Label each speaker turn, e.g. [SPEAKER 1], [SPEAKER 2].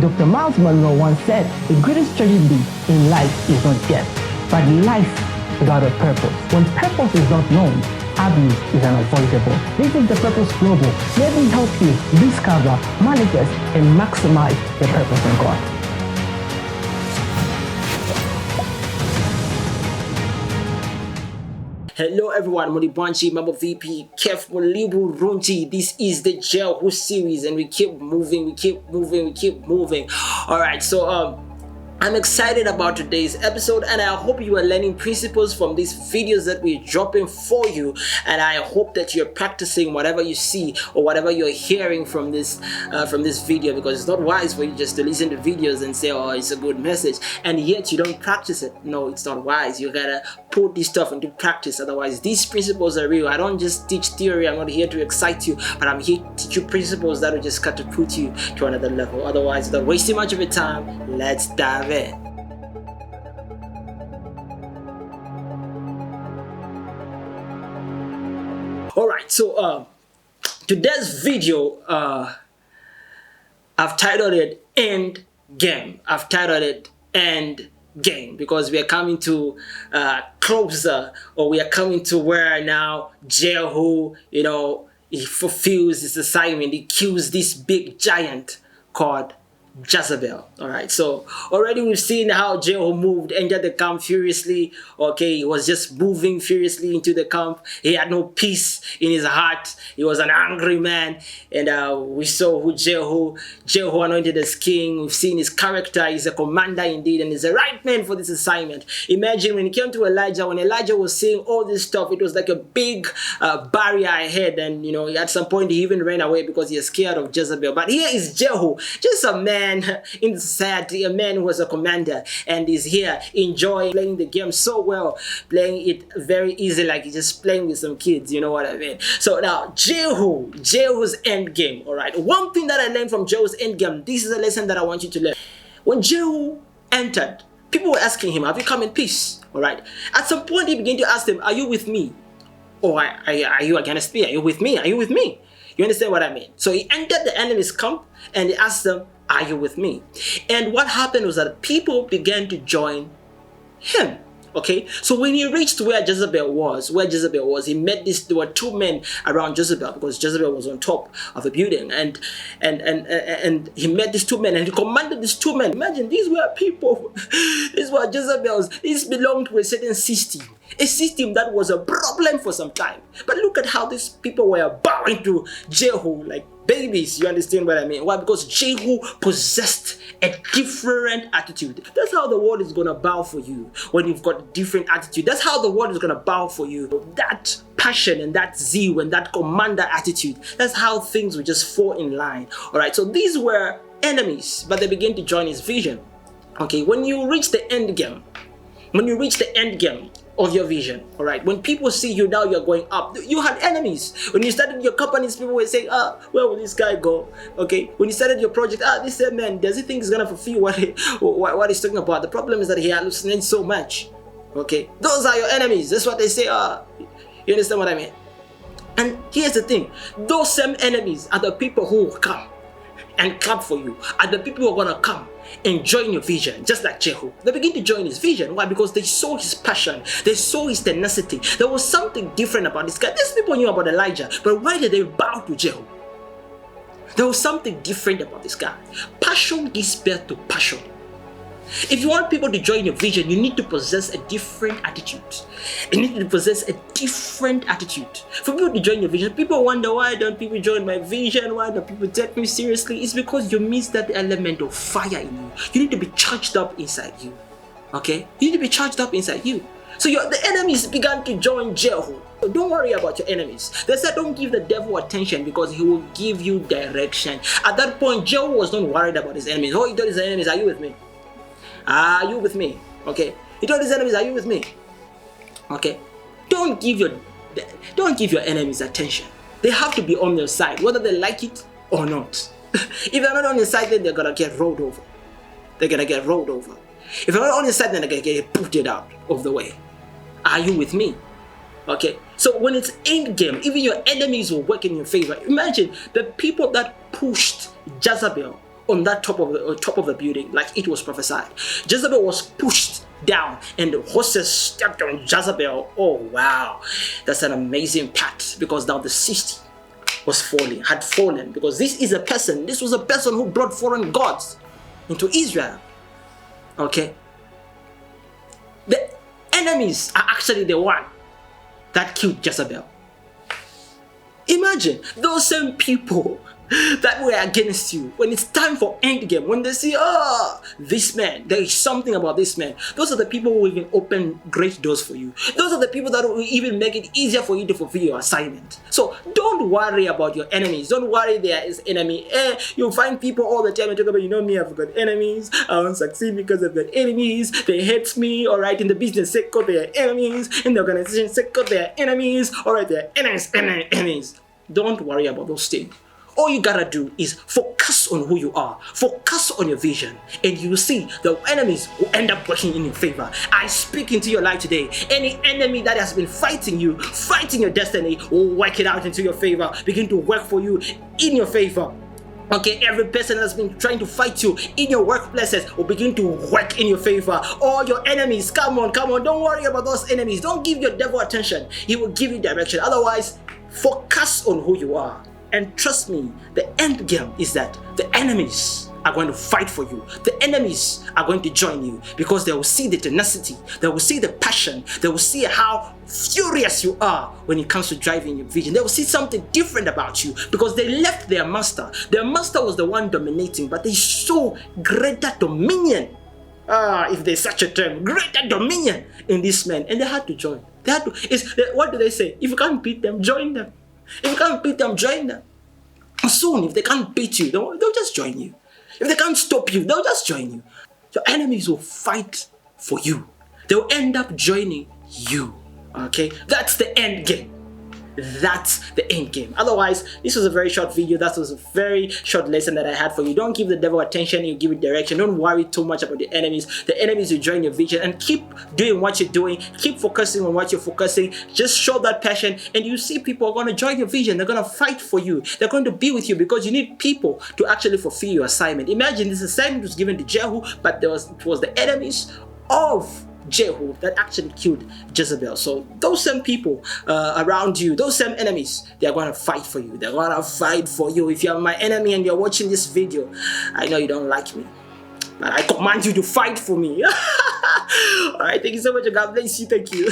[SPEAKER 1] Dr. Miles Monroe once said, the greatest tragedy in life is not death, but life without a purpose. When purpose is not known, abuse is unavoidable. This is the Purpose Global. Let me help you discover, manifest, and maximize your purpose in God.
[SPEAKER 2] Hello everyone, Monibanchi, Mabo VP, Kef Molibu Runti. This is the Jehu series and we keep moving. Alright, so I'm excited about today's episode and I hope you are learning principles from these videos that we're dropping for you, and I hope that you're practicing whatever you see or whatever you're hearing from this video, because it's not wise for you just to listen to videos and say, oh, it's a good message, and yet you don't practice it. No, it's not wise. You gotta put this stuff into practice, otherwise these principles are real. I don't just teach theory. I'm not here to excite you, but I'm here to teach you principles that will just catapult you to another level. Otherwise, without wasting much of your time, let's dive in. Alright, so today's video, I've titled it End Game. Because we are coming to closer, or we are coming to where now Jehu, he fulfills his assignment. He kills this big giant called Jezebel. Alright, so already we've seen how Jehu moved, entered the camp furiously. Okay, he was just moving furiously into the camp. He had no peace in his heart. He was an angry man. And we saw who Jehu anointed as king. We've seen his character. He's a commander indeed, and he's the right man for this assignment. Imagine when he came to Elijah, when Elijah was saying all this stuff, it was like a big barrier ahead. And at some point he even ran away because he was scared of Jezebel. But here is Jehu, just a man in society, a man who was a commander, and is here enjoying playing the game so well, playing it very easy, like he's just playing with some kids, you know what I mean? So now Jehu's end game. All right, one thing that I learned from Jehu's end game, this is a lesson that I want you to learn. When Jehu entered, people were asking him, have you come in peace? All right, at some point he began to ask them, are you with me, or are you against me? Are you with me? You understand what I mean? So he entered the enemy's camp and he asked them, are you with me? And what happened was that people began to join him. Okay, so when he reached where Jezebel was, he met there were two men around Jezebel, because Jezebel was on top of a building, and he met these two men and he commanded these two men. Imagine, these were people, these were Jezebels, these belonged to a certain system. A system that was a problem for some time. But look at how these people were bowing to Jehu like babies. You understand what I mean? Why? Because Jehu possessed a different attitude. That's how the world is going to bow for you when you've got a different attitude. That's how the world is going to bow for you. That passion and that zeal and that commander attitude. That's how things will just fall in line. All right, so these were enemies, but they began to join his vision. Okay, when you reach the end game, of your vision, all right, when people see you now, you're going up. You had enemies. When you started your companies, people were saying, where will this guy go? Okay, when you started your project, this man, does he think he's gonna fulfill what he's talking about? The problem is that he hallucinates so much. Okay, those are your enemies. That's what they say. You understand what I mean? And here's the thing, those same enemies are the people who will come and clap for you, are the people who are gonna come and join your vision, just like Jehu. They begin to join his vision. Why? Because they saw his passion, they saw his tenacity. There was something different about this guy. These people knew about Elijah, but why did they bow to Jehu? There was something different about this guy. Passion gives birth to passion. If you want people to join your vision, you need to possess a different attitude. You need to possess a different attitude. For people to join your vision, people wonder, why don't people join my vision? Why don't people take me seriously? It's because you miss that element of fire in you. You need to be charged up inside you. Okay? You need to be charged up inside you. So the enemies began to join Jehu. So don't worry about your enemies. They said don't give the devil attention because he will give you direction. At that point, Jehu was not worried about his enemies. Oh, he told his enemies, are you with me? Are you with me? Okay. He told his enemies, are you with me? Okay. Don't give your enemies attention. They have to be on your side, whether they like it or not. If they're not on your side, then they're gonna get rolled over. If they're not on your side, then they're gonna get booted out of the way. Are you with me? Okay. So when it's end game, even your enemies will work in your favor. Imagine the people that pushed Jezebel on that top of the building, like it was prophesied. Jezebel was pushed down, and the horses stepped on Jezebel. Oh wow, that's an amazing part, because now the city had fallen, because this was a person who brought foreign gods into Israel. Okay, the enemies are actually the one that killed Jezebel. Imagine those same people that were against you, when it's time for end game, when they see, this man, there is something about this man, those are the people who will even open great doors for you. Those are the people that will even make it easier for you to fulfill your assignment. So don't worry about your enemies. Don't worry there is enemy. You'll find people all the time and talk about, me, I've got enemies, I won't succeed because I've got enemies, they hate me. All right, in the business sector they are enemies, in the organization sector they are enemies. All right, they are enemies. Don't worry about those things. All you gotta do is focus on who you are, focus on your vision, and you will see the enemies will end up working in your favor. I speak into your life today. Any enemy that has been fighting you, fighting your destiny, will work it out into your favor, begin to work for you in your favor. Okay, every person that's been trying to fight you in your workplaces will begin to work in your favor. All your enemies, come on, don't worry about those enemies. Don't give your devil attention. He will give you direction. Otherwise, focus on who you are. And trust me, the end game is that the enemies are going to fight for you. The enemies are going to join you, because they will see the tenacity, they will see the passion, they will see how furious you are when it comes to driving your vision. They will see something different about you, because they left their master. Their master was the one dominating, but they saw greater dominion. If there's such a term, greater dominion in this man, and they had to join. What do they say? If you can't beat them, join them. If you can't beat them, join them. Soon, if they can't beat you, they'll just join you. If they can't stop you, they'll just join you. Your enemies will fight for you. They'll end up joining you. Okay? That's the end game. That's the end game. Otherwise, this was a very short video. That was a very short lesson that I had for you. Don't give the devil attention, you give it direction. Don't worry too much about the enemies. The enemies will join your vision, and keep doing what you're doing. Keep focusing on what you're focusing. Just show that passion, and you see people are going to join your vision. They're going to fight for you. They're going to be with you, because you need people to actually fulfill your assignment. Imagine this assignment was given to Jehu, but it was the enemies of Jehu that actually killed Jezebel. So those same people around you, those same enemies, they are going to fight for you. They're going to fight for you. If you're my enemy and you're watching this video, I know you don't like me, but I command you to fight for me. All right, thank you so much. God bless you. Thank you.